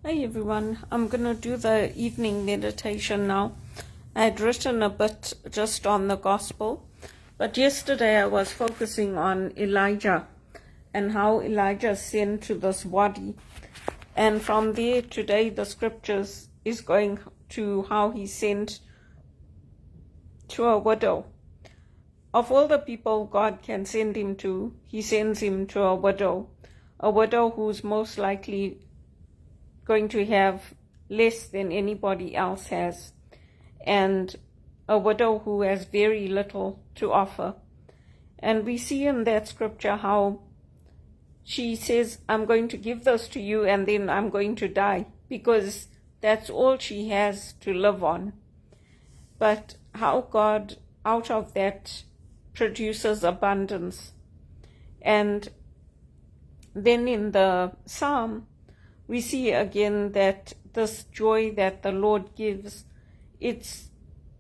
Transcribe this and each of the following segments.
Hi everyone, I'm going to do the evening meditation now. I had written a bit just on the gospel, but yesterday I was focusing on Elijah and how Elijah sent to this wadi. And from there today the scriptures is going to how he sent to a widow. Of all the people God can send him to, he sends him to a widow who's most likely going to have less than anybody else has, and a widow who has very little to offer. And we see in that scripture how she says, I'm going to give this to you and then I'm going to die, because that's all she has to live on. But how God out of that produces abundance. And then in the Psalm, we see again that this joy that the Lord gives, it's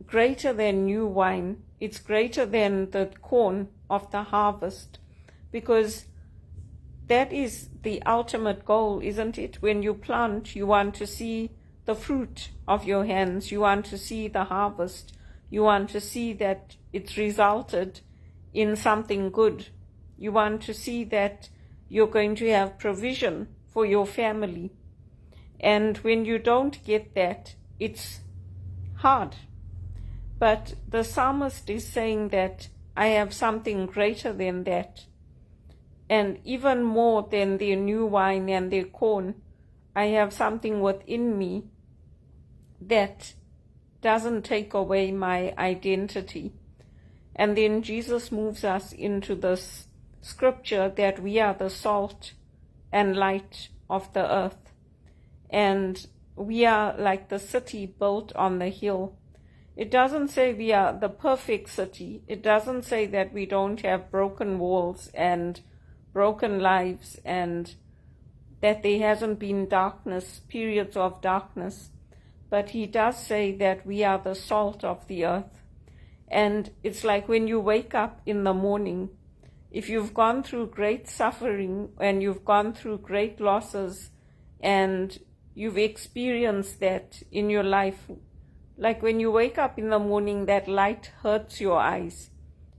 greater than new wine. It's greater than the corn of the harvest, because that is the ultimate goal, isn't it? When you plant, you want to see the fruit of your hands. You want to see the harvest. You want to see that it's resulted in something good. You want to see that you're going to have provision for your family. And when you don't get that, it's hard. But the psalmist is saying that I have something greater than that. And even more than their new wine and their corn, I have something within me that doesn't take away my identity. And then Jesus moves us into this scripture that we are the salt and light of the earth, and we are like the city built on the hill. It doesn't say we are the perfect city. It doesn't say that we don't have broken walls and broken lives, and that there hasn't been darkness, periods of darkness. But he does say that we are the salt of the earth. And it's like when you wake up in the morning, if you've gone through great suffering and you've gone through great losses and you've experienced that in your life, like when you wake up in the morning, that light hurts your eyes.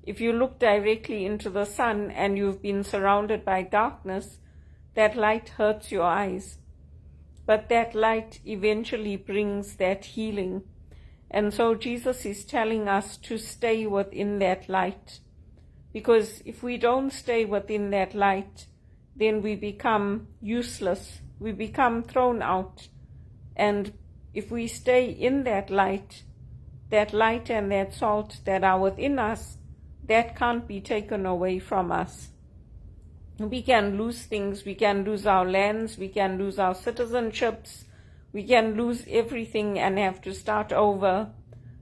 If you look directly into the sun and you've been surrounded by darkness, that light hurts your eyes. But that light eventually brings that healing. And so Jesus is telling us to stay within that light. Because if we don't stay within that light, then we become useless. We become thrown out. And if we stay in that light and that salt that are within us, that can't be taken away from us. We can lose things. We can lose our lands. We can lose our citizenships. We can lose everything and have to start over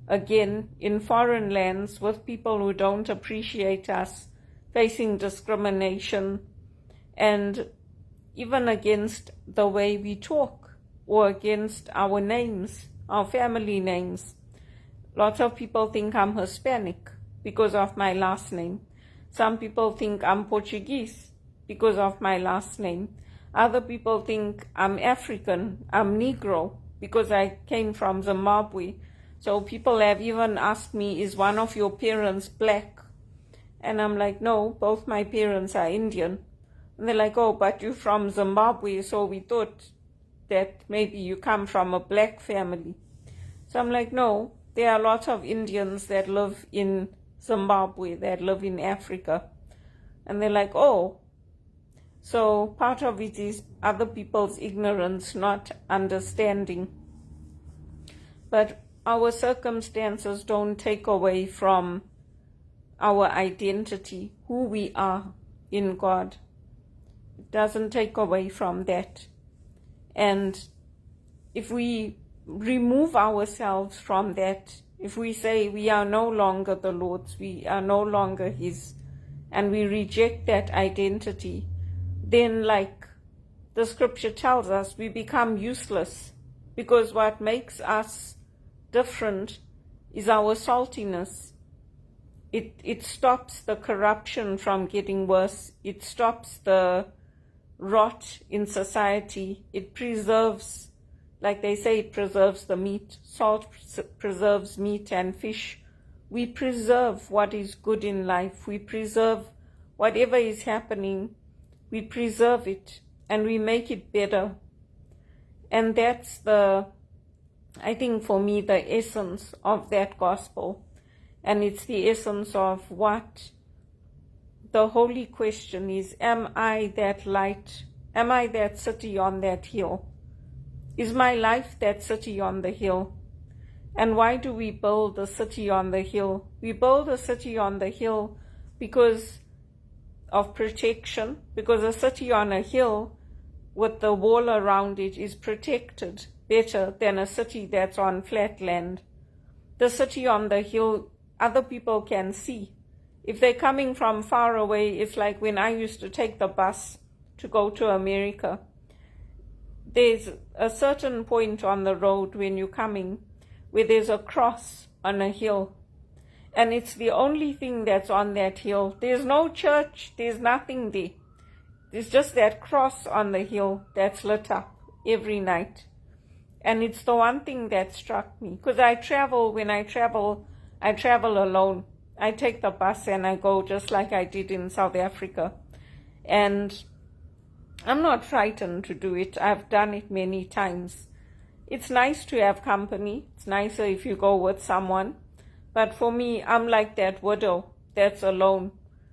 again in foreign lands with people who don't appreciate us, facing discrimination, and even against the way we talk or against our names, our family names. Lots of people think I'm Hispanic because of my last name. Some people think I'm Portuguese because of my last name. Other people think I'm African, I'm Negro, because I came from Zimbabwe. So people have even asked me, is one of your parents black? And I'm like, no, both my parents are Indian. And they're like, oh, but you're from Zimbabwe, so we thought that maybe you come from a black family. So I'm like, no, there are lots of Indians that live in Zimbabwe, that live in Africa. And they're like, oh. So part of it is other people's ignorance, not understanding. But our circumstances don't take away from our identity, who we are in God. It doesn't take away from that. And if we remove ourselves from that, if we say we are no longer the Lord's, we are no longer His, and we reject that identity, then, like the scripture tells us, we become useless, because what makes us different is our saltiness. It stops the corruption from getting worse. It stops the rot in society. It preserves Like they say, it preserves the meat. Salt preserves meat and fish. We preserve what is good in life. We preserve whatever is happening. We preserve it and we make it better. And that's I think for me, the essence of that gospel. And it's the essence of what the holy question is: am I that light? Am I that city on that hill? Is my life that city on the hill? And why do we build a city on the hill? We build a city on the hill because of protection, because a city on a hill with the wall around it is protected better than a city that's on flat land. The city on the hill, other people can see. If they're coming from far away, it's like when I used to take the bus to go to America. There's a certain point on the road when you're coming where there's a cross on a hill. And it's the only thing that's on that hill. There's no church, there's nothing there. There's just that cross on the hill that's lit up every night. And it's the one thing that struck me. Because when I travel alone. I take the bus and I go just like I did in South Africa. And I'm not frightened to do it. I've done it many times. It's nice to have company. It's nicer if you go with someone. But for me, I'm like that widow that's alone.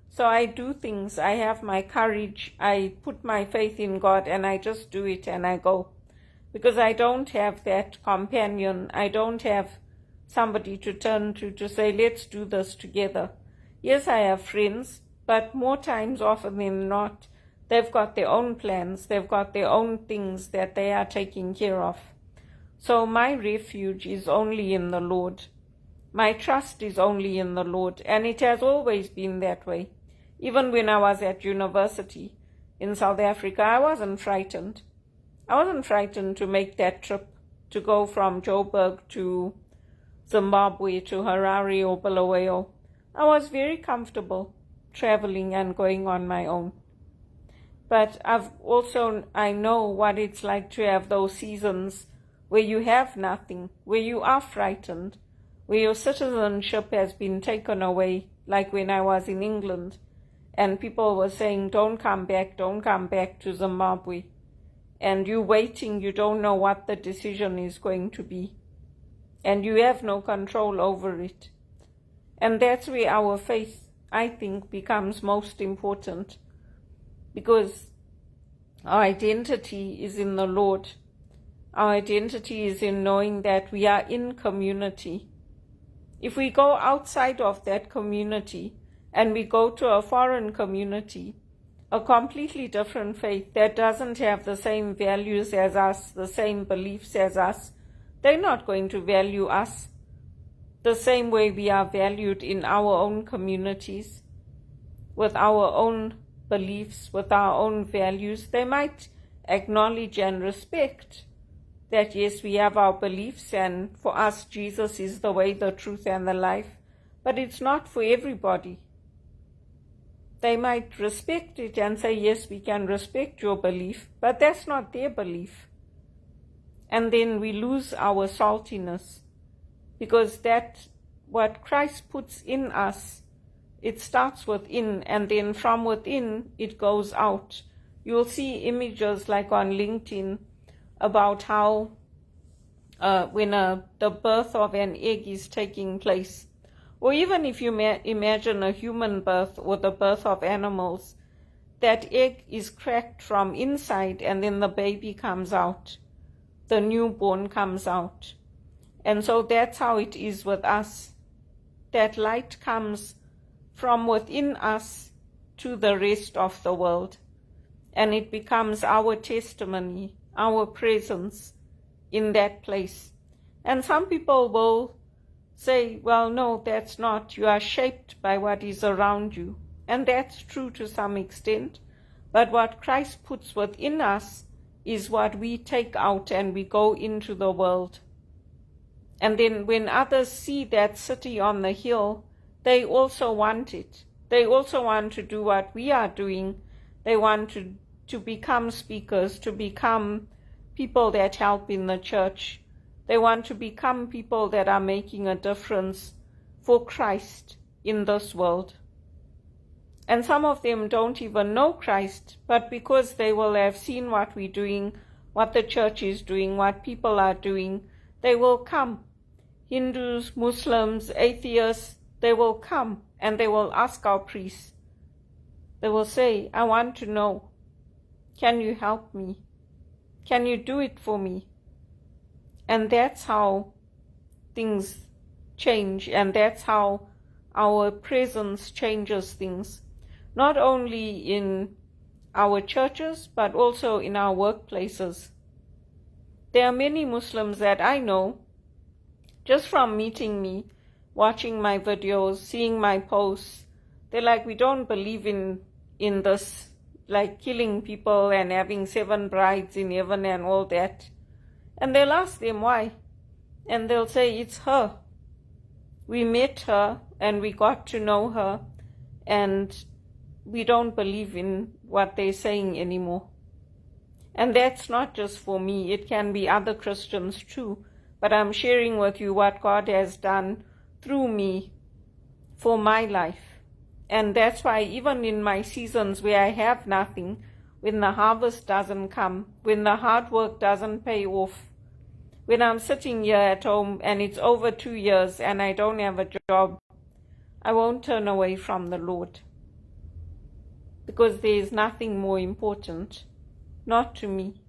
So I do things. I have my courage. I put my faith in God and I just do it and I go. Because I don't have that companion. I don't have somebody to turn to say, let's do this together. Yes, I have friends, but more times often than not, they've got their own plans. They've got their own things that they are taking care of. So my refuge is only in the Lord. My trust is only in the Lord, and it has always been that way. Even when I was at university in South Africa, I wasn't frightened. I wasn't frightened to make that trip, to go from Joburg to Zimbabwe to Harare or Bulawayo. I was very comfortable traveling and going on my own. But I know what it's like to have those seasons where you have nothing, where you are frightened, where your citizenship has been taken away, like when I was in England, and people were saying, don't come back to Zimbabwe. And you're waiting, you don't know what the decision is going to be. And you have no control over it. And that's where our faith, I think, becomes most important. Because our identity is in the Lord. Our identity is in knowing that we are in community. If we go outside of that community and we go to a foreign community, a completely different faith that doesn't have the same values as us, the same beliefs as us, they're not going to value us the same way we are valued in our own communities, with our own beliefs, with our own values. They might acknowledge and respect that, yes, we have our beliefs, and for us, Jesus is the way, the truth, and the life, but it's not for everybody. They might respect it and say, yes, we can respect your belief, but that's not their belief. And then we lose our saltiness, because that what Christ puts in us, it starts within, and then from within it goes out. You'll see images like on LinkedIn about how when the birth of an egg is taking place, or even if you imagine a human birth or the birth of animals, that egg is cracked from inside and then the baby comes out. The newborn comes out. And so that's how it is with us. That light comes from within us to the rest of the world. And it becomes our testimony, our presence in that place. And some people will say, well, no, that's not. You are shaped by what is around you. And that's true to some extent. But what Christ puts within us is what we take out and we go into the world. And then when others see that city on the hill, they also want it. They also want to do what we are doing. They want to become speakers, to become people that help in the church. They want to become people that are making a difference for Christ in this world. And some of them don't even know Christ, but because they will have seen what we're doing, what the church is doing, what people are doing, they will come. Hindus, Muslims, atheists, they will come and they will ask our priests. They will say, I want to know, can you help me? Can you do it for me? And that's how things change, and that's how our presence changes things, not only in our churches, but also in our workplaces. There are many Muslims that I know, just from meeting me, watching my videos, seeing my posts, they're like, we don't believe in this, like killing people and having 7 brides in heaven and all that. And they'll ask them why. And they'll say, it's her. We met her and we got to know her, and we don't believe in what they're saying anymore. And that's not just for me. It can be other Christians too. But I'm sharing with you what God has done through me for my life. And that's why even in my seasons where I have nothing, when the harvest doesn't come, when the hard work doesn't pay off, when I'm sitting here at home and it's over 2 years and I don't have a job, I won't turn away from the Lord. Because there is nothing more important, not to me.